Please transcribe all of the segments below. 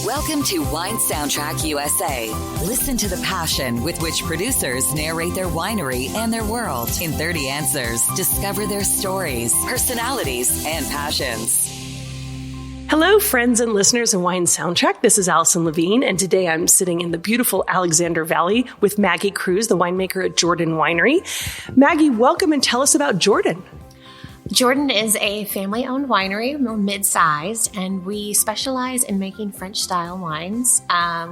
Welcome to Wine Soundtrack USA. Listen to the passion with which producers narrate their winery and their world in 30 answers. Discover their stories, personalities, and passions. Hello, friends and listeners of Wine Soundtrack. This is Allison Levine, and today I'm sitting in the beautiful Alexander Valley with Maggie Kruse, the winemaker at Jordan Winery. Maggie, welcome and tell us about Jordan. Jordan is a family-owned winery. We're mid-sized, and we specialize in making French-style wines.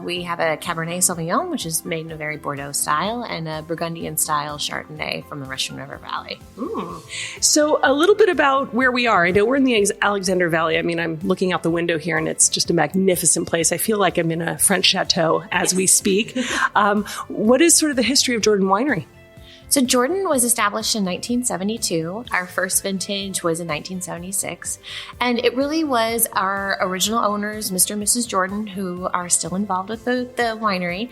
We have a Cabernet Sauvignon, which is made in a very Bordeaux style, and a Burgundian-style Chardonnay from the Russian River Valley. So a little bit about where we are. I know we're in the Alexander Valley. I mean, I'm looking out the window here, and it's just a magnificent place. I feel like I'm in a French chateau as we speak. What is sort of the history of Jordan Winery? So Jordan was established in 1972. Our first vintage was in 1976. And it really was our original owners, Mr. and Mrs. Jordan, who are still involved with the winery.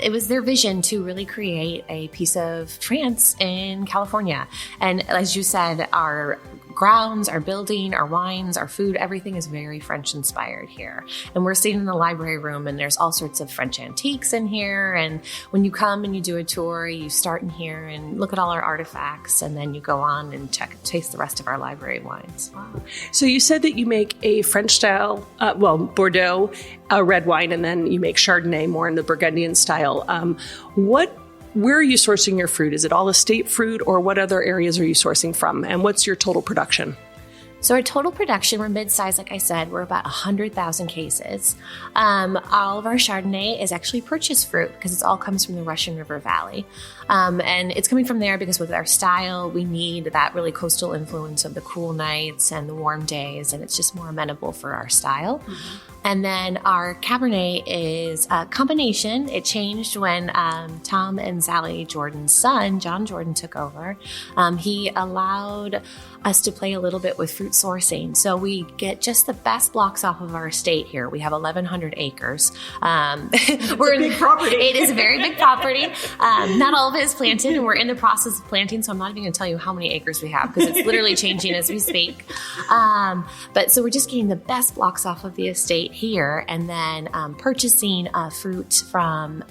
It was their vision to really create a piece of France in California. And as you said, our grounds, our building, our wines, our food, everything is very French inspired here. And we're sitting in the library room, and there's all sorts of French antiques in here. And when you come and you do a tour, you start in here and look at all our artifacts, and then you go on and taste the rest of our library wines. Wow. So you said that you make a French style, Bordeaux, red wine, and then you make Chardonnay more in the Burgundian style. Where are you sourcing your fruit? Is it all estate fruit, or what other areas are you sourcing from? And what's your total production? So our total production, we're mid-size, like I said, we're about 100,000 cases. All of our Chardonnay is actually purchased fruit because it all comes from the Russian River Valley. And it's coming from there because with our style, we need that really coastal influence of the cool nights and the warm days, and it's just more amenable for our style. Mm-hmm. And then our Cabernet is a combination. It changed when Tom and Sally Jordan's son, John Jordan, took over. He allowed us to play a little bit with fruit sourcing. So we get just the best blocks off of our estate here. We have 1,100 acres. It's a big property. It is a very big property. Not all of it is planted, and we're in the process of planting, so I'm not even going to tell you how many acres we have because it's literally changing as we speak. But so we're just getting the best blocks off of the estate here, and then purchasing fruit from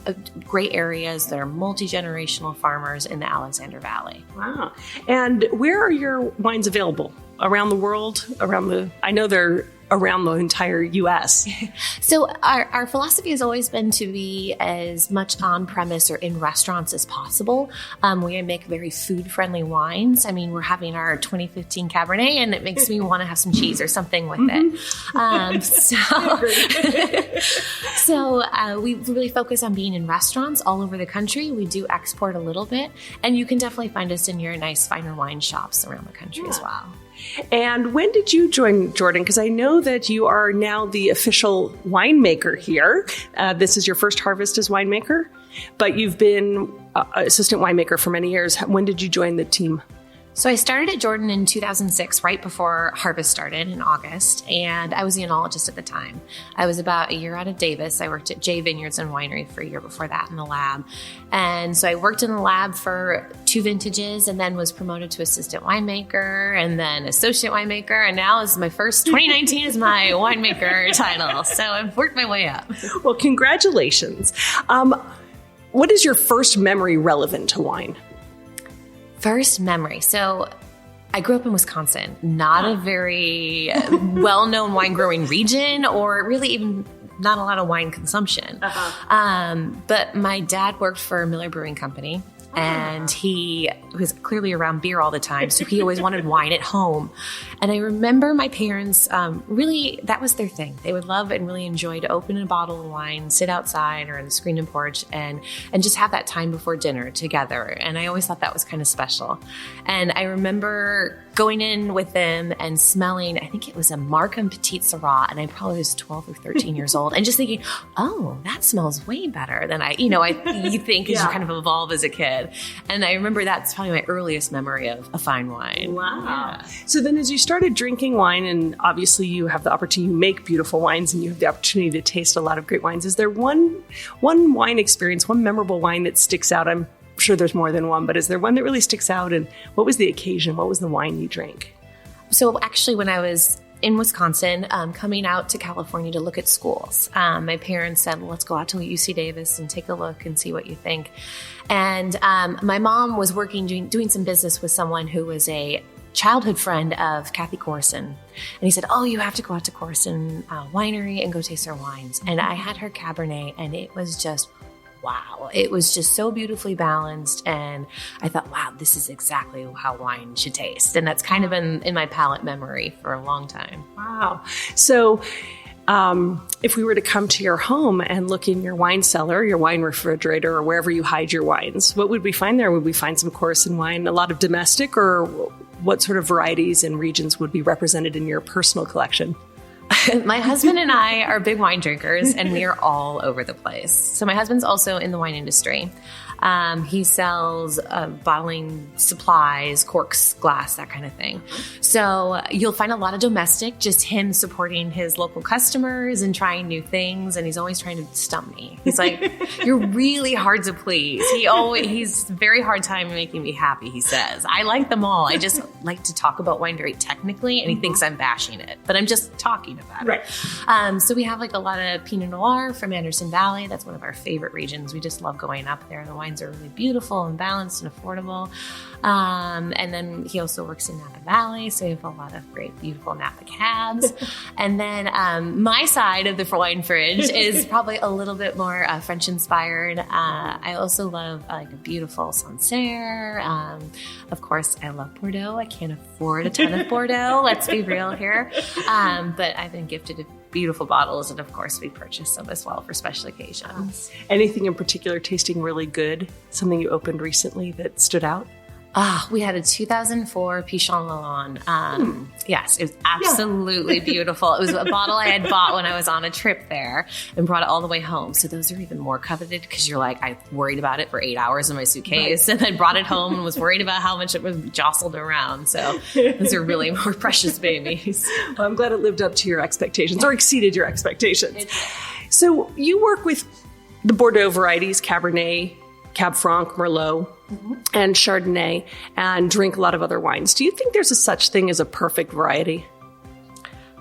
great areas that are multi-generational farmers in the Alexander Valley. Wow. And where are your wines available? Around the world? I know they're around the entire U.S. So our philosophy has always been to be as much on premise or in restaurants as possible. We make very food-friendly wines. I mean, we're having our 2015 Cabernet, and it makes me want to have some cheese or something with it. So we really focus on being in restaurants all over the country. We do export a little bit, and you can definitely find us in your nice finer wine shops around the country as well. And when did you join Jordan? Because I know that you are now the official winemaker here. This is your first harvest as winemaker, but you've been assistant winemaker for many years. When did you join the team? So I started at Jordan in 2006, right before harvest started in August, and I was the enologist at the time. I was about a year out of Davis. I worked at Vineyards and Winery for a year before that in the lab. And so I worked in the lab for 2 vintages and then was promoted to assistant winemaker and then associate winemaker. And now is my first 2019 is my winemaker title. So I've worked my way up. Well, congratulations. What is your first memory relevant to wine? First memory. So I grew up in Wisconsin, not a very well-known wine growing region, or really even not a lot of wine consumption. But my dad worked for Miller Brewing Company, and he was clearly around beer all the time, so he always wanted wine at home. And I remember my parents, really, that was their thing. They would love and really enjoy to open a bottle of wine, sit outside or on the screen and porch, and just have that time before dinner together. And I always thought that was kind of special. And I remember going in with them and smelling, I think it was a Markham Petite Syrah, and I probably was 12 or 13 years old, and just thinking, oh, that smells way better than you think as you kind of evolve as a kid. And I remember that's probably my earliest memory of a fine wine. Wow. Yeah. So then as you started drinking wine, and obviously you have the opportunity to make beautiful wines and you have the opportunity to taste a lot of great wines, is there one wine experience, one memorable wine that sticks out? I'm sure there's more than one, but is there one that really sticks out? And what was the occasion? What was the wine you drank? So actually, when I was in Wisconsin, coming out to California to look at schools. My parents said, let's go out to UC Davis and take a look and see what you think. And my mom was working, doing some business with someone who was a childhood friend of Kathy Corson. And he said, oh, you have to go out to Corson Winery and go taste their wines. And I had her Cabernet, and it was just, wow. It was just so beautifully balanced. And I thought, wow, this is exactly how wine should taste. And that's kind of been in my palate memory for a long time. Wow. So if we were to come to your home and look in your wine cellar, your wine refrigerator, or wherever you hide your wines, what would we find there? Would we find some Corson wine, a lot of domestic, or what sort of varieties and regions would be represented in your personal collection? My husband and I are big wine drinkers, and we are all over the place. So my husband's also in the wine industry. He sells bottling supplies, corks, glass, that kind of thing. So you'll find a lot of domestic, just him supporting his local customers and trying new things. And he's always trying to stump me. He's like, you're really hard to please. He's a very hard time making me happy, he says. I like them all. I just like to talk about wine very technically, and he thinks I'm bashing it, but I'm just talking about it. Right. So we have like a lot of Pinot Noir from Anderson Valley. That's one of our favorite regions. We just love going up there. The wines are really beautiful and balanced and affordable. And then he also works in Napa Valley, so we have a lot of great, beautiful Napa cabs. And then my side of the wine fridge is probably a little bit more French inspired. I also love like a beautiful Sancerre. Of course, I love Bordeaux. I can't afford a ton of Bordeaux. Let's be real here. But I've been gifted beautiful bottles, and of course we purchased some as well for special occasions. Anything in particular tasting really good? Something you opened recently that stood out? We had a 2004 Pichon Lalonde. Yes, it was absolutely beautiful. It was a bottle I had bought when I was on a trip there and brought it all the way home. So those are even more coveted because you're like, I worried about it for 8 hours in my suitcase, and then brought it home and was worried about how much it was jostled around. So those are really more precious babies. Well, I'm glad it lived up to your expectations or exceeded your expectations. So you work with the Bordeaux varieties, Cabernet, Cab Franc, Merlot, and Chardonnay, and drink a lot of other wines. Do you think there's a such thing as a perfect variety?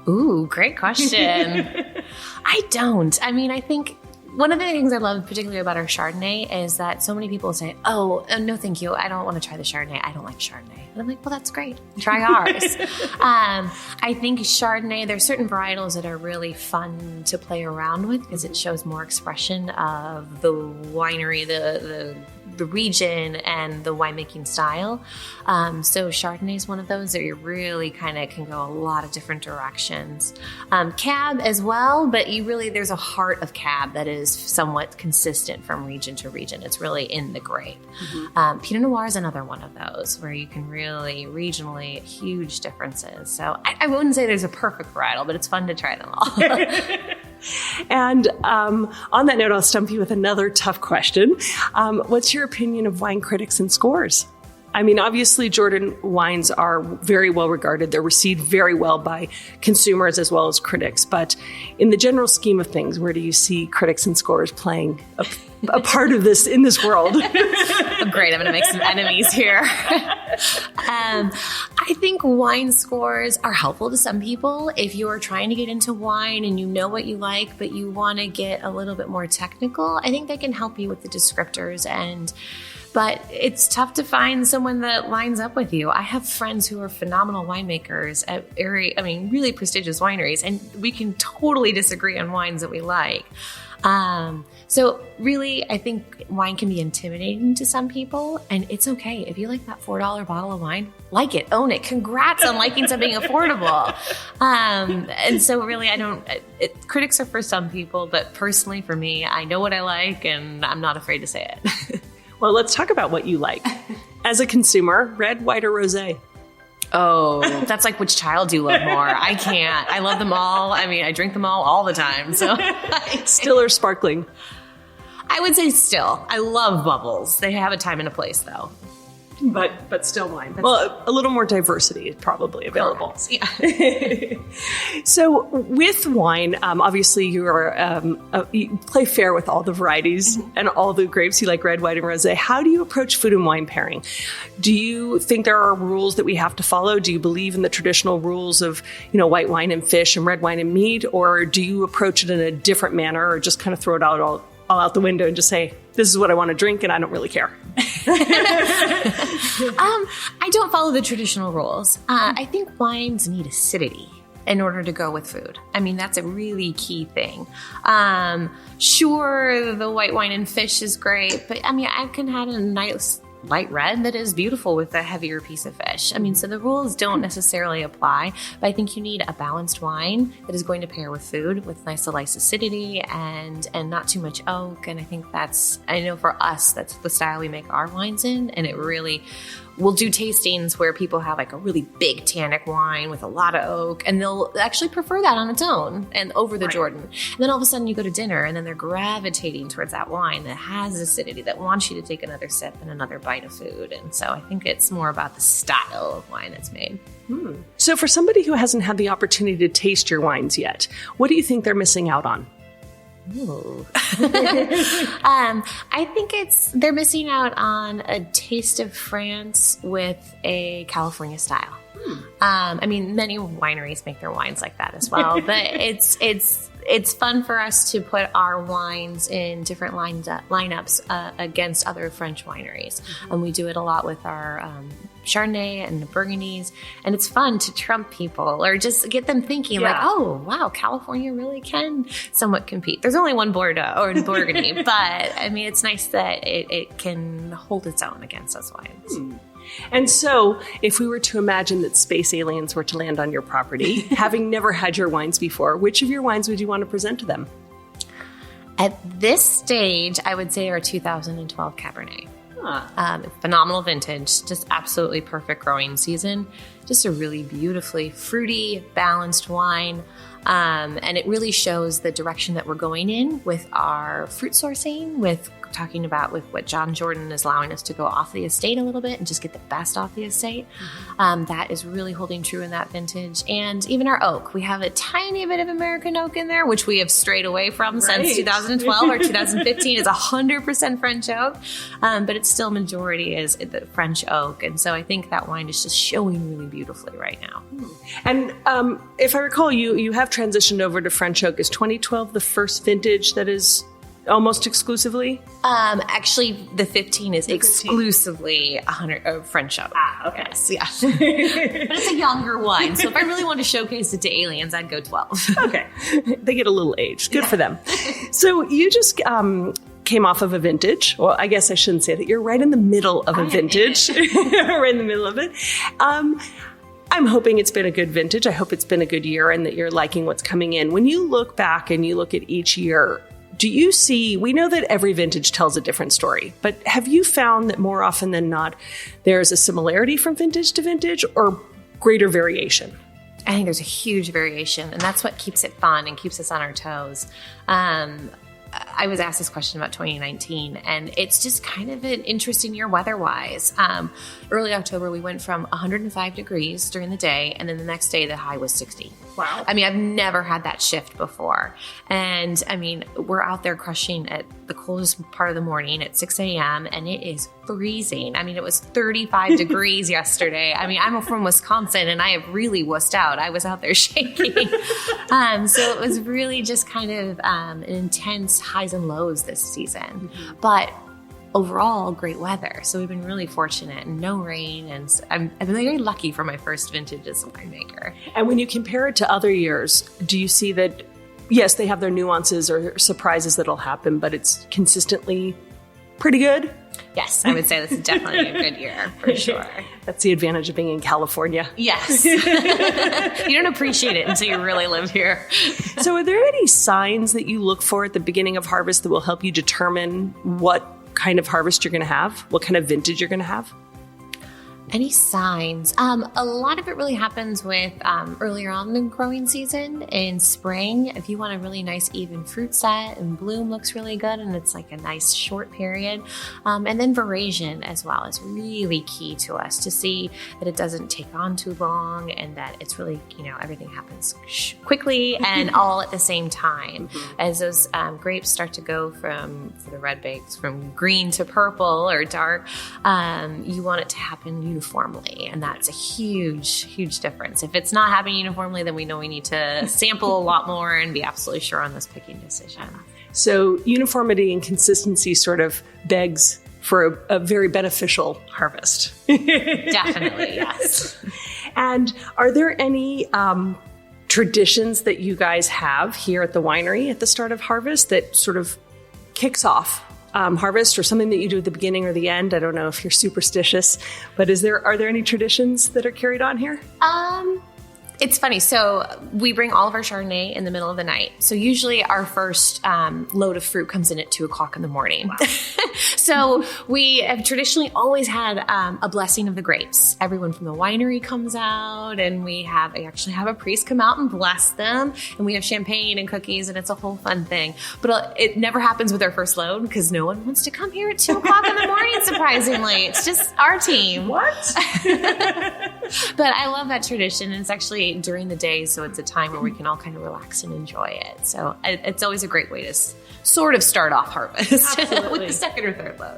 Ooh, great question. I don't. I mean, I think one of the things I love particularly about our Chardonnay is that so many people say, oh, no, thank you. I don't want to try the Chardonnay. I don't like Chardonnay. And I'm like, well, that's great. Try ours. I think Chardonnay, there's certain varietals that are really fun to play around with because it shows more expression of the winery, the region, and the winemaking style. So Chardonnay is one of those that you really kind of can go a lot of different directions. Cab as well, but there's a heart of Cab that is somewhat consistent from region to region. It's really in the grape. Pinot Noir is another one of those where you can really regionally huge differences. So I wouldn't say there's a perfect varietal, but it's fun to try them all. And on that note, I'll stump you with another tough question. What's your opinion of wine critics and scores? I mean, obviously, Jordan wines are very well regarded. They're received very well by consumers as well as critics. But in the general scheme of things, where do you see critics and scores playing a part of this in this world? Great, I'm going to make some enemies here. I think wine scores are helpful to some people. If you're trying to get into wine and you know what you like, but you want to get a little bit more technical, I think they can help you with the descriptors. But it's tough to find someone that lines up with you. I have friends who are phenomenal winemakers at really prestigious wineries, and we can totally disagree on wines that we like. So really, I think wine can be intimidating to some people, and it's okay. If you like that $4 bottle of wine, like it, own it. Congrats on liking something affordable. And so really, critics are for some people, but personally for me, I know what I like, and I'm not afraid to say it. Well, let's talk about what you like. As a consumer, red, white, or rosé? Oh, that's like which child do you love more? I can't. I love them all. I mean, I drink them all the time. So Still or sparkling? I would say still. I love bubbles. They have a time and a place, though. but still wine. Well, a little more diversity is probably available. Yeah. So with wine, obviously you play fair with all the varieties and all the grapes. You like red, white, and rosé. How do you approach food and wine pairing? Do you think there are rules that we have to follow? Do you believe in the traditional rules of, white wine and fish and red wine and meat? Or do you approach it in a different manner, or just kind of throw it all out the window and just say, this is what I want to drink and I don't really care? I don't follow the traditional rules. I think wines need acidity in order to go with food. I mean, that's a really key thing. Sure, the white wine and fish is great, but I mean, I can have a nice light red that is beautiful with a heavier piece of fish. I mean, so the rules don't necessarily apply, but I think you need a balanced wine that is going to pair with food with nice acidity and not too much oak. And I think I know for us, that's the style we make our wines in. And it really, we'll do tastings where people have like a really big tannic wine with a lot of oak, and they'll actually prefer that on its own and over the Jordan. And then all of a sudden you go to dinner and then they're gravitating towards that wine that has acidity, that wants you to take another sip and another bite of food. And so I think it's more about the style of wine that's made. So for somebody who hasn't had the opportunity to taste your wines yet, what do you think they're missing out on? I think they're missing out on a taste of France with a California style. I mean, many wineries make their wines like that as well, but it's fun for us to put our wines in different lineups against other French wineries. And we do it a lot with our Chardonnay and the Burgundies, and it's fun to trump people or just get them thinking like, oh, wow, California really can somewhat compete. There's only one Bordeaux or Burgundy, but I mean, it's nice that it can hold its own against those wines. And so if we were to imagine that space aliens were to land on your property, having never had your wines before, which of your wines would you want to present to them? At this stage, I would say our 2012 Cabernet. Phenomenal vintage, just absolutely perfect growing season. Just a really beautifully fruity, balanced wine. And it really shows the direction that we're going in with our fruit sourcing, with talking about with what John Jordan is allowing us to go off the estate a little bit and just get the best off the estate. That is really holding true in that vintage. And even our oak, we have a tiny bit of American oak in there, which we have strayed away from since 2012 or 2015. It's 100% French oak, but it's still majority is the French oak. And so I think that wine is just showing really beautifully right now. And if I recall, you have transitioned over to French oak. Is 2012 the first vintage that is almost exclusively? Actually, the 15 is exclusively 100 French oak. Okay. Yes. But it's a younger wine, so if I really want to showcase it to aliens, I'd go 12. Okay. They get a little aged. Good for them. So you just came off of a vintage. Well, I guess I shouldn't say that. You're right in the middle of a vintage. Right in the middle of it. I'm hoping it's been a good vintage. I hope it's been a good year and that you're liking what's coming in. When you look back and you look at each year, do you see, we know that every vintage tells a different story, but have you found that more often than not, there's a similarity from vintage to vintage or greater variation? I think there's a huge variation, and that's what keeps it fun and keeps us on our toes. I was asked this question about 2019, and it's just kind of an interesting year weather-wise. Early October, we went from 105 degrees during the day, and then the next day, the high was 60. Wow. I mean, I've never had that shift before. And I mean, we're out there crushing at the coldest part of the morning at 6 a.m., and it is freezing. I mean, it was 35 degrees yesterday. I mean, I'm from Wisconsin, and I have really wussed out. I was out there shaking. So it was really just kind of an intense highs and lows this season. But overall, great weather. So we've been really fortunate, and no rain. And I've been very lucky for my first vintage as a winemaker. And when you compare it to other years, do you see that, yes, they have their nuances or surprises that'll happen, but it's consistently pretty good? Yes, I would say this is definitely a good year, for sure. That's the advantage of being in California. Yes. You don't appreciate it until you really live here. So are there any signs that you look for at the beginning of harvest that will help you determine what kind of harvest you're going to have, what kind of vintage you're going to have? Any signs? A lot of it really happens with earlier on in the growing season in spring. If you want a really nice even fruit set and bloom looks really good and it's like a nice short period. And then veraison as well is really key to us to see that it doesn't take on too long and that it's really, everything happens quickly and all at the same time. As those grapes start to go for the red bakes, from green to purple or dark, you want it to happen uniformly, and that's a huge difference. If it's not happening uniformly, then we know we need to sample a lot more and be absolutely sure on this picking decision. So uniformity and consistency sort of begs for a very beneficial harvest. Definitely, yes. And are there any traditions that you guys have here at the winery at the start of harvest that sort of kicks off harvest, or something that you do at the beginning or the end? I don't know if you're superstitious, but are there any traditions that are carried on here? It's funny. So we bring all of our Chardonnay in the middle of the night. So usually our first load of fruit comes in at 2:00 in the morning. Wow. So we have traditionally always had a blessing of the grapes. Everyone from the winery comes out, and we actually have a priest come out and bless them. And we have champagne and cookies, and it's a whole fun thing. But it never happens with our first load because no one wants to come here at 2:00 in the morning, surprisingly. It's just our team. What? But I love that tradition. It's actually during the day, so it's a time where we can all kind of relax and enjoy it. So it's always a great way to sort of start off harvest with the second or third load.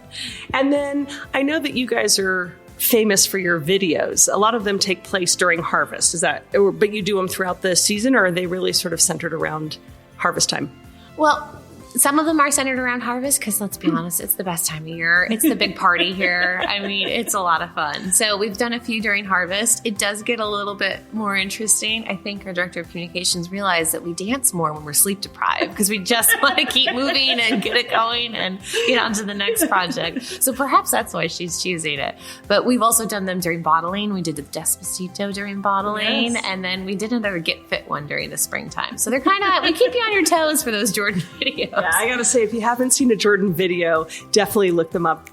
And then I know that you guys are famous for your videos. A lot of them take place during harvest. But you do them throughout the season, or are they really sort of centered around harvest time? Well, some of them are centered around harvest because, let's be honest, it's the best time of year. It's the big party here. I mean, it's a lot of fun. So we've done a few during harvest. It does get a little bit more interesting. I think our director of communications realized that we dance more when we're sleep deprived because we just want to keep moving and get it going and get on to the next project. So perhaps that's why she's choosing it. But we've also done them during bottling. We did the Despacito during bottling, yes. And then we did another Get Fit one during the springtime. So they're we keep you on your toes for those Jordan videos. Yeah, I gotta say, if you haven't seen a Jordan video, definitely look them up.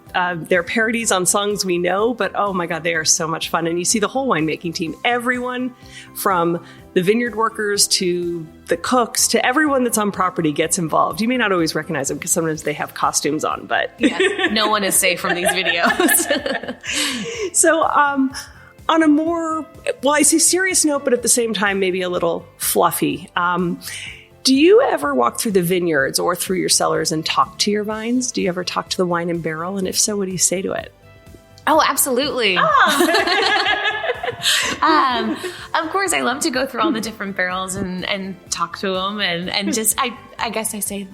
They're parodies on songs we know, but oh my God, they are so much fun. And you see the whole winemaking team, everyone from the vineyard workers to the cooks to everyone that's on property gets involved. You may not always recognize them because sometimes they have costumes on, but yes, no one is safe from these videos. So, on a more, I say serious note, but at the same time, maybe a little fluffy. Do you ever walk through the vineyards or through your cellars and talk to your vines? Do you ever talk to the wine in barrel? And if so, what do you say to it? Oh, absolutely. Of course, I love to go through all the different barrels and talk to them. And just, I guess I say,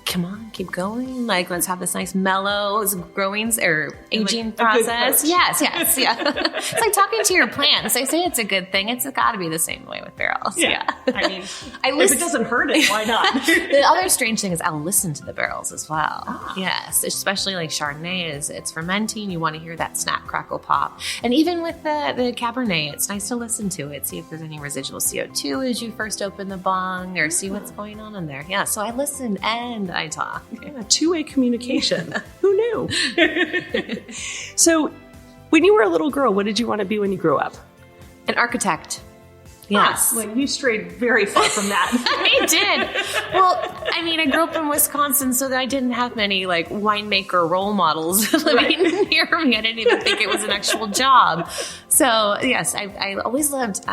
come on, keep going. Like, let's have this nice mellow growing or aging process. Yes, yeah. It's like talking to your plants. I say it's a good thing. It's got to be the same way with barrels. Yeah. I mean, if it doesn't hurt it, why not? The other strange thing is I'll listen to the barrels as well. Oh. Yes, especially like Chardonnay it's fermenting. You want to hear that snap, crackle, pop. And even with the Cabernet, it's nice to listen to it, see if there's any residual CO2 as you first open the bung or see what's going on in there. Yeah, so I listen and I talk. Yeah, two-way communication. Who knew? So when you were a little girl, what did you want to be when you grew up? An architect. Yes. Well, you strayed very far from that. I did. Well, I mean, I grew up in Wisconsin, so that I didn't have many winemaker role models living near me. I didn't even think it was an actual job. So yes, I always loved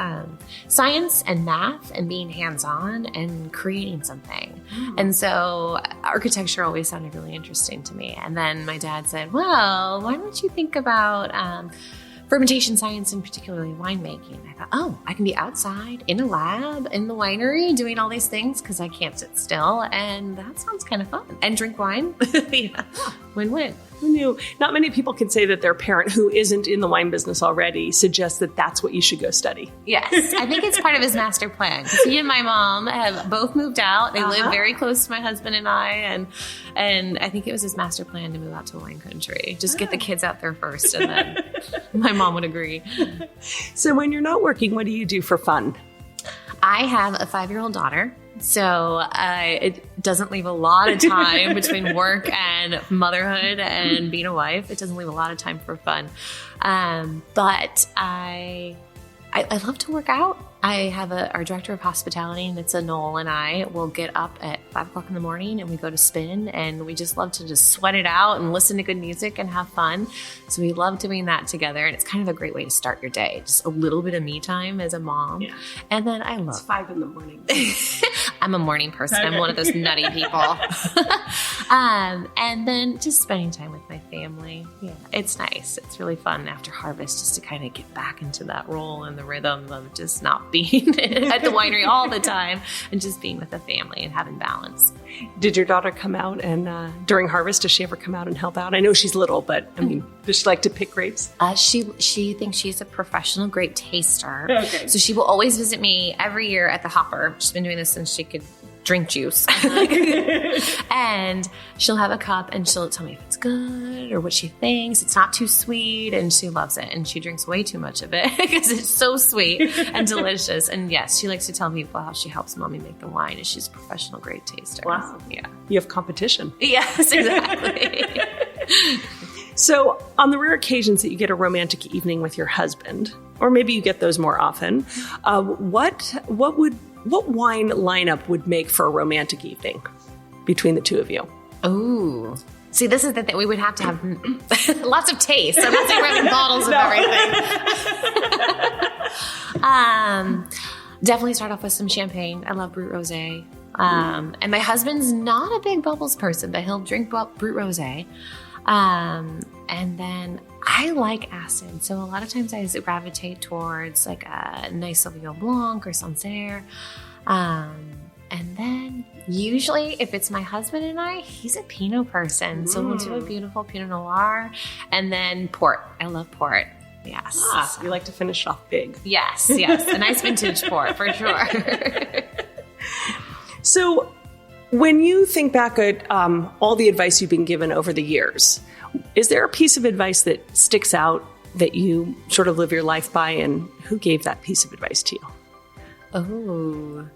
science and math and being hands-on and creating something. And so architecture always sounded really interesting to me. And then my dad said, well, why don't you think about fermentation science and particularly winemaking. I thought, I can be outside in a lab in the winery doing all these things because I can't sit still, and that sounds kind of fun. And drink wine. Yeah. Win-win. Who knew? Not many people can say that their parent who isn't in the wine business already suggests that that's what you should go study. Yes. I think it's part of his master plan. Because he and my mom have both moved out. They live very close to my husband and I. And I think it was his master plan to move out to wine country. Just get the kids out there first. And then my mom would agree. So when you're not working, what do you do for fun? I have a 5-year-old daughter. So it doesn't leave a lot of time between work and motherhood and being a wife. It doesn't leave a lot of time for fun. But I love to work out. I have our director of hospitality, and it's a Noel, and I will get up at 5 o'clock in the morning and we go to spin, and we just love to just sweat it out and listen to good music and have fun. So we love doing that together, and it's kind of a great way to start your day. Just a little bit of me time as a mom. Yeah. And then I love... It's 5 in the morning. I'm a morning person. Okay. I'm one of those nutty people. And then just spending time with my family. Yeah, it's nice. It's really fun after harvest just to kind of get back into that role and the rhythm of just not being at the winery all the time and just being with the family and having balance. Did your daughter come out and during harvest, does she ever come out and help out? I know she's little, but I mean, does she like to pick grapes? She thinks she's a professional grape taster. Okay. So she will always visit me every year at the hopper. She's been doing this since she could drink juice. And she'll have a cup and she'll tell me if it's good or what she thinks. It's not too sweet, and she loves it. And she drinks way too much of it because it's so sweet and delicious. And yes, she likes to tell people how she helps mommy make the wine, and she's a professional grape taster. Wow. Yeah. You have competition. Yes, exactly. So on the rare occasions that you get a romantic evening with your husband, or maybe you get those more often, what wine lineup would make for a romantic evening between the two of you? Oh, see, this is the thing. We would have to have lots of taste. I'm not saying we're having bottles of everything. Definitely start off with some champagne. I love Brut Rosé. And my husband's not a big bubbles person, but he'll drink Brut Rosé. And then I like acid. So a lot of times I gravitate towards like a nice Sauvignon Blanc or Sancerre. And then usually if it's my husband and I, he's a Pinot person. So we'll do a beautiful Pinot Noir and then port. I love port. Yes. So you like to finish off big. Yes. A nice vintage port for sure. So when you think back at all the advice you've been given over the years, is there a piece of advice that sticks out that you sort of live your life by, and who gave that piece of advice to you? Oh,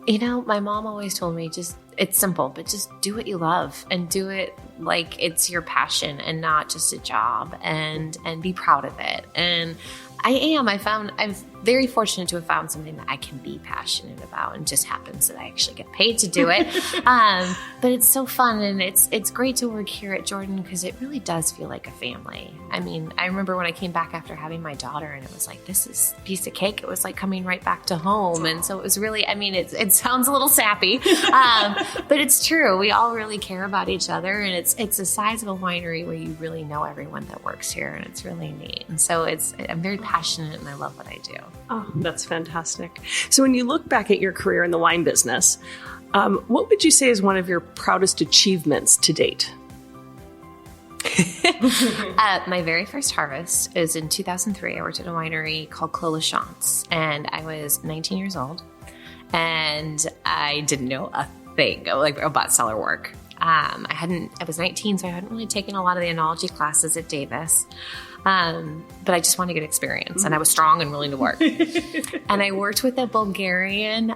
you know, my mom always told me it's simple, but just do what you love and do it like it's your passion and not just a job, and be proud of it. And I'm very fortunate to have found something that I can be passionate about, and just happens that I actually get paid to do it. But it's so fun, and it's great to work here at Jordan because it really does feel like a family. I mean, I remember when I came back after having my daughter, and it was like, this is a piece of cake. It was like coming right back to home. And so it was really, I mean, it sounds a little sappy, but it's true. We all really care about each other, and it's the size of a winery where you really know everyone that works here, and it's really neat. And so I'm very passionate, and I love what I do. Oh, that's fantastic. So when you look back at your career in the wine business, what would you say is one of your proudest achievements to date? My very first harvest is in 2003. I worked at a winery called Clos La Chance, and I was 19 years old, and I didn't know a thing about cellar work. I was 19, so I hadn't really taken a lot of the enology classes at Davis. But I just wanted to get experience, and I was strong and willing to work. And I worked with a Bulgarian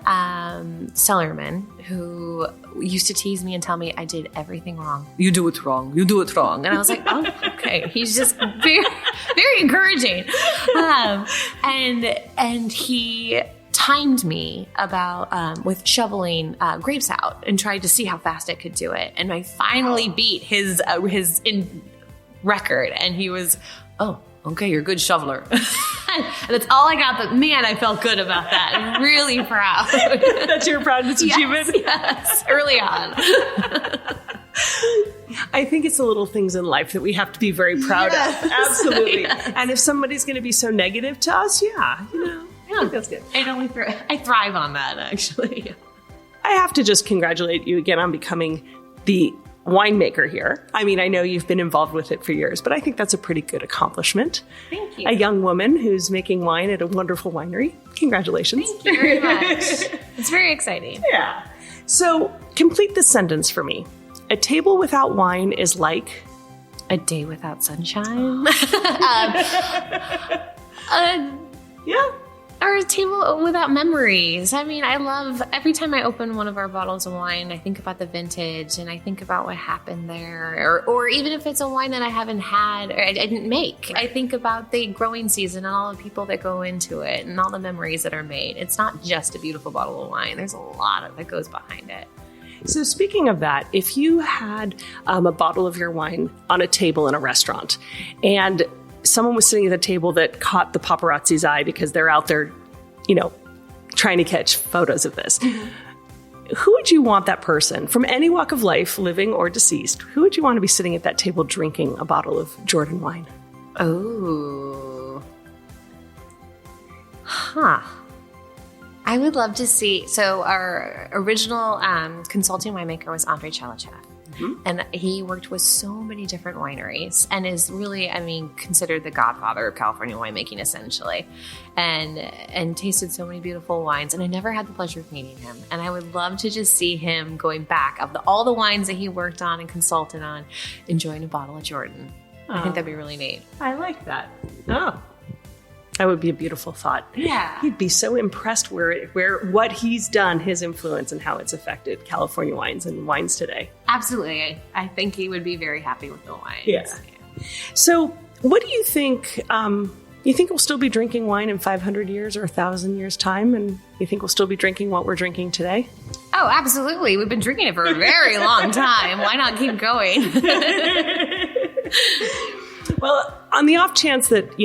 cellarman who used to tease me and tell me I did everything wrong. You do it wrong. You do it wrong. And I was like, oh, okay. He's just very, very encouraging. And he timed me about with shoveling grapes out and tried to see how fast I could do it. And I finally beat his record, and he was, oh, okay, you're a good shoveler. And that's all I got, but man, I felt good about that. I'm really proud. That's your proudest achievement? Yes, early on. I think it's the little things in life that we have to be very proud of. Absolutely. Yes. And if somebody's going to be so negative to us, I think that's good. I thrive on that, actually. I have to just congratulate you again on becoming the winemaker here. I mean, I know you've been involved with it for years, but I think that's a pretty good accomplishment. Thank you. A young woman who's making wine at a wonderful winery. Congratulations. Thank you very much. It's very exciting. Yeah. So complete this sentence for me. A table without wine is like... A day without sunshine. Yeah. Or a table without memories. I mean, I love every time I open one of our bottles of wine, I think about the vintage and I think about what happened there. Or even if it's a wine that I haven't had or I didn't make, I think about the growing season and all the people that go into it and all the memories that are made. It's not just a beautiful bottle of wine. There's a lot that goes behind it. So speaking of that, if you had a bottle of your wine on a table in a restaurant and someone was sitting at the table that caught the paparazzi's eye because they're out there, trying to catch photos of this. Mm-hmm. Who would you want that person from any walk of life, living or deceased? Who would you want to be sitting at that table drinking a bottle of Jordan wine? Oh. Huh. I would love to see. So our original consulting winemaker was Andre Chalachev. Mm-hmm. And he worked with so many different wineries and is really, considered the godfather of California winemaking, essentially, and tasted so many beautiful wines. And I never had the pleasure of meeting him. And I would love to just see him going back of all the wines that he worked on and consulted on, enjoying a bottle of Jordan. I think that'd be really neat. I like that. Oh. That would be a beautiful thought. Yeah. He'd be so impressed where what he's done, his influence, and how it's affected California wines and wines today. Absolutely. I think he would be very happy with the wines. Yeah. So what do you think? You think we'll still be drinking wine in 500 years or 1,000 years' time? And you think we'll still be drinking what we're drinking today? Oh, absolutely. We've been drinking it for a very long time. Why not keep going? Well, on the off chance that,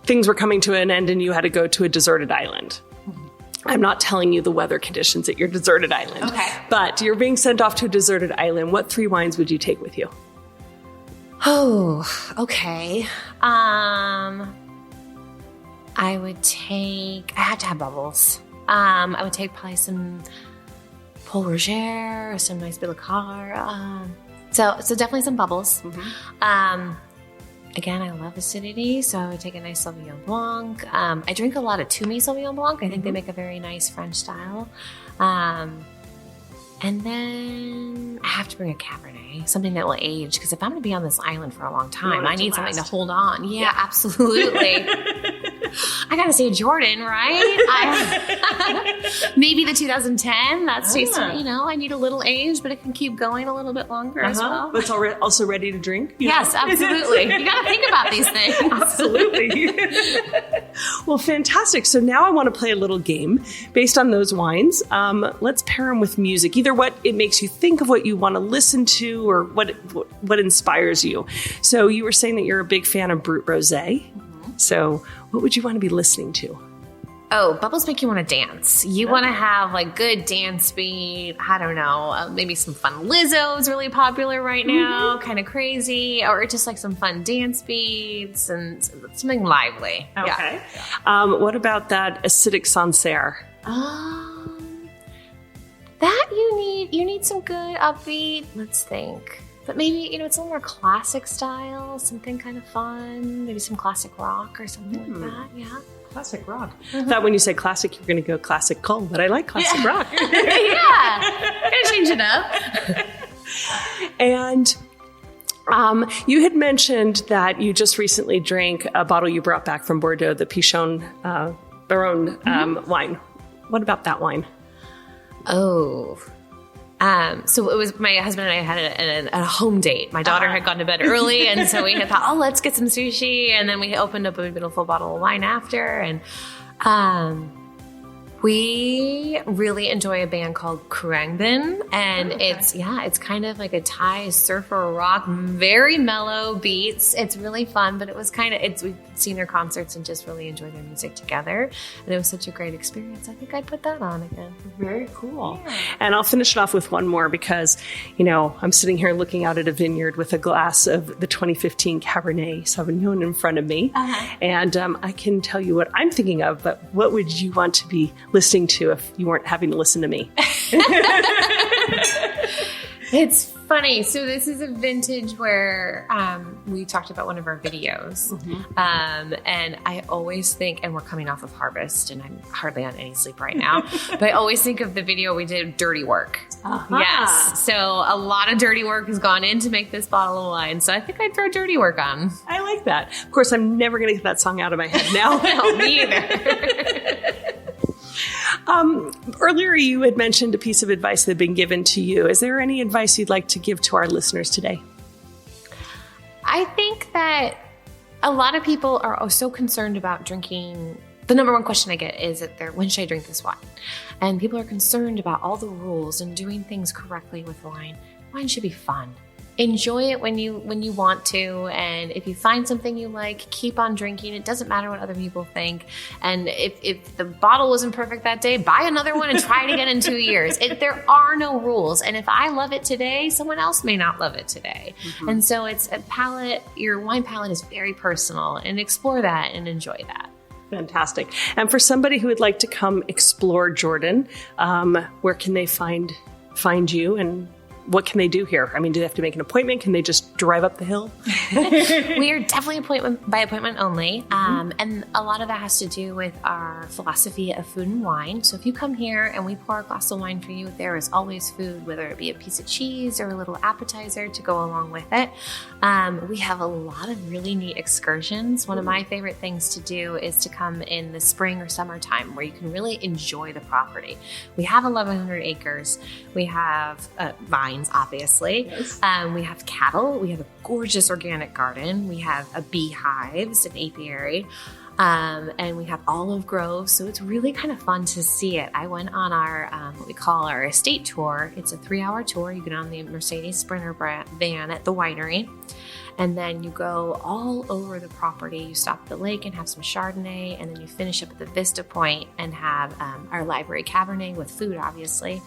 things were coming to an end and you had to go to a deserted island. I'm not telling you the weather conditions at your deserted island. Okay. But you're being sent off to a deserted island. What 3 wines would you take with you? Oh, okay. I had to have bubbles. I would take probably some Pol Roger or some nice Billicar. So definitely some bubbles. Mm-hmm. Again, I love acidity, so I would take a nice Sauvignon Blanc. I drink a lot of Toumé Sauvignon Blanc. I think they make a very nice French style. And then I have to bring a Cabernet, something that will age, because if I'm going to be on this island for a long time, I need something to hold on. Yeah, absolutely. I got to say Jordan, right? Maybe the 2010. That's tasty. I need a little age, but it can keep going a little bit longer as well. But it's also ready to drink? Yes, absolutely. You got to think about these things. Absolutely. Well, fantastic. So now I want to play a little game based on those wines. Let's pair them with music, either what it makes you think of, what you want to listen to, or what inspires you. So you were saying that you're a big fan of Brut Rosé. Mm-hmm. So what would you want to be listening to? Oh, bubbles make you want to dance. You want to have good dance beat. I don't know. Maybe some fun. Lizzo's really popular right now. Mm-hmm. Kind of crazy. Or just some fun dance beats and something lively. Okay. Yeah. What about that acidic Sancerre? That you need some good upbeat. Let's think. But maybe, it's a little more classic style, something kind of fun, maybe some classic rock or something like that. Yeah. Classic rock. Mm-hmm. I thought when you said classic, you're going to go classic coal, but I like classic rock. Yeah. Gotta change it up. And you had mentioned that you just recently drank a bottle you brought back from Bordeaux, the Pichon Baron wine. What about that wine? Oh, so it was my husband and I had a home date. My daughter had gone to bed early, and so we had thought, let's get some sushi, and then we opened up a beautiful bottle of wine after, and we really enjoy a band called Khruangbin, and it's kind of like a Thai surfer rock, very mellow beats. It's really fun, but it was we've seen their concerts and just really enjoyed their music together, and it was such a great experience. I think I'd put that on again. Very cool. Yeah. And I'll finish it off with one more because, I'm sitting here looking out at a vineyard with a glass of the 2015 Cabernet Sauvignon in front of me, and I can tell you what I'm thinking of, but what would you want to be listening to if you weren't having to listen to me? It's funny. So this is a vintage where we talked about one of our videos. And I always think, and we're coming off of harvest and I'm hardly on any sleep right now, but I always think of the video we did, Dirty Work. Yes. So a lot of dirty work has gone in to make this bottle of wine. So I think I'd throw Dirty Work on. I like that. Of course, I'm never going to get that song out of my head now. No, me either. Earlier, you had mentioned a piece of advice that had been given to you. Is there any advice you'd like to give to our listeners today? I think that a lot of people are so concerned about drinking. The number one question I get is when should I drink this wine? And people are concerned about all the rules and doing things correctly with wine. Wine should be fun. Enjoy it when you want to, and if you find something you like, keep on drinking. It doesn't matter what other people think. And if the bottle wasn't perfect that day, buy another one and try it again in 2 years. There are no rules. And if I love it today, someone else may not love it today. And so it's a palate. Your wine palate is very personal, and explore that and enjoy that. Fantastic. And for somebody who would like to come explore Jordan, where can they find you, and what can they do here? I mean, do they have to make an appointment? Can they just drive up the hill? We are definitely by appointment only. And a lot of that has to do with our philosophy of food and wine. So if you come here and we pour a glass of wine for you, there is always food, whether it be a piece of cheese or a little appetizer to go along with it. We have a lot of really neat excursions. One of my favorite things to do is to come in the spring or summertime where you can really enjoy the property. We have 1,100 acres. We have vines, obviously. Yes. We have cattle. We have a gorgeous organic garden. We have beehives, an apiary. And we have olive groves. So it's really kind of fun to see it. I went on our, what we call our estate tour. It's a 3-hour tour. You get on the Mercedes Sprinter van at the winery. And then you go all over the property. You stop at the lake and have some Chardonnay, and then you finish up at the Vista Point and have our library Cabernet with food, obviously.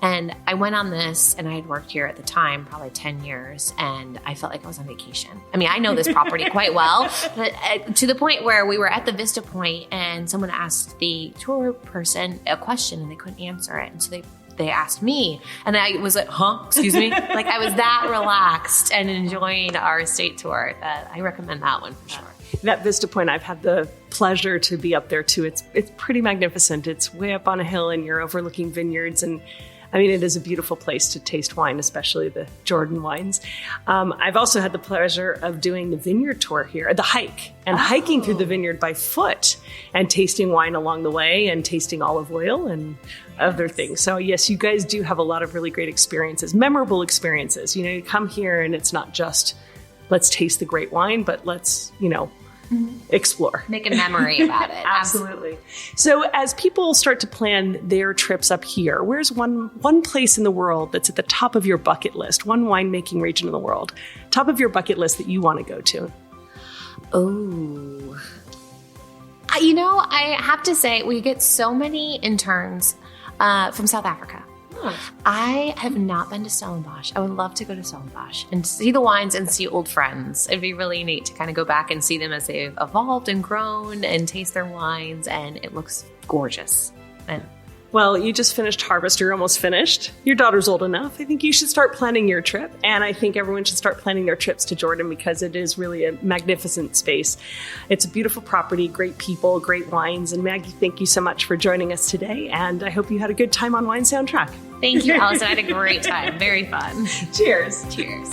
And I went on this, and I had worked here at the time, probably 10 years, and I felt like I was on vacation. I mean, I know this property quite well, but to the point where we were at the Vista Point, and someone asked the tour person a question, and they couldn't answer it. And so they asked me, and I was like, excuse me? Like, I was that relaxed and enjoying our estate tour that I recommend that one for sure. That Vista Point, I've had the pleasure to be up there too. It's pretty magnificent. It's way up on a hill and you're overlooking vineyards, and I mean, it is a beautiful place to taste wine, especially the Jordan wines. I've also had the pleasure of doing the vineyard tour here, the hike, and hiking through the vineyard by foot and tasting wine along the way and tasting olive oil and other things. So yes, you guys do have a lot of really great experiences, memorable experiences. You know, you come here and it's not just let's taste the great wine, but let's, explore. Make a memory about it. Absolutely. So as people start to plan their trips up here, where's one place in the world that's at the top of your bucket list, one winemaking region in the world, top of your bucket list that you want to go to? Oh, I have to say we get so many interns from South Africa. I have not been to Stellenbosch. I would love to go to Stellenbosch and see the wines and see old friends. It'd be really neat to kind of go back and see them as they've evolved and grown and taste their wines, and it looks gorgeous. Well, you just finished harvest. You're almost finished. Your daughter's old enough. I think you should start planning your trip. And I think everyone should start planning their trips to Jordan because it is really a magnificent space. It's a beautiful property, great people, great wines. And Maggie, thank you so much for joining us today. And I hope you had a good time on Wine Soundtrack. Thank you, Allison. I had a great time. Very fun. Cheers. Cheers.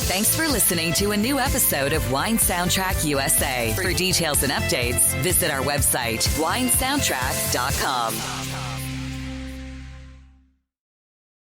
Thanks for listening to a new episode of Wine Soundtrack USA. For details and updates, visit our website, winesoundtrack.com.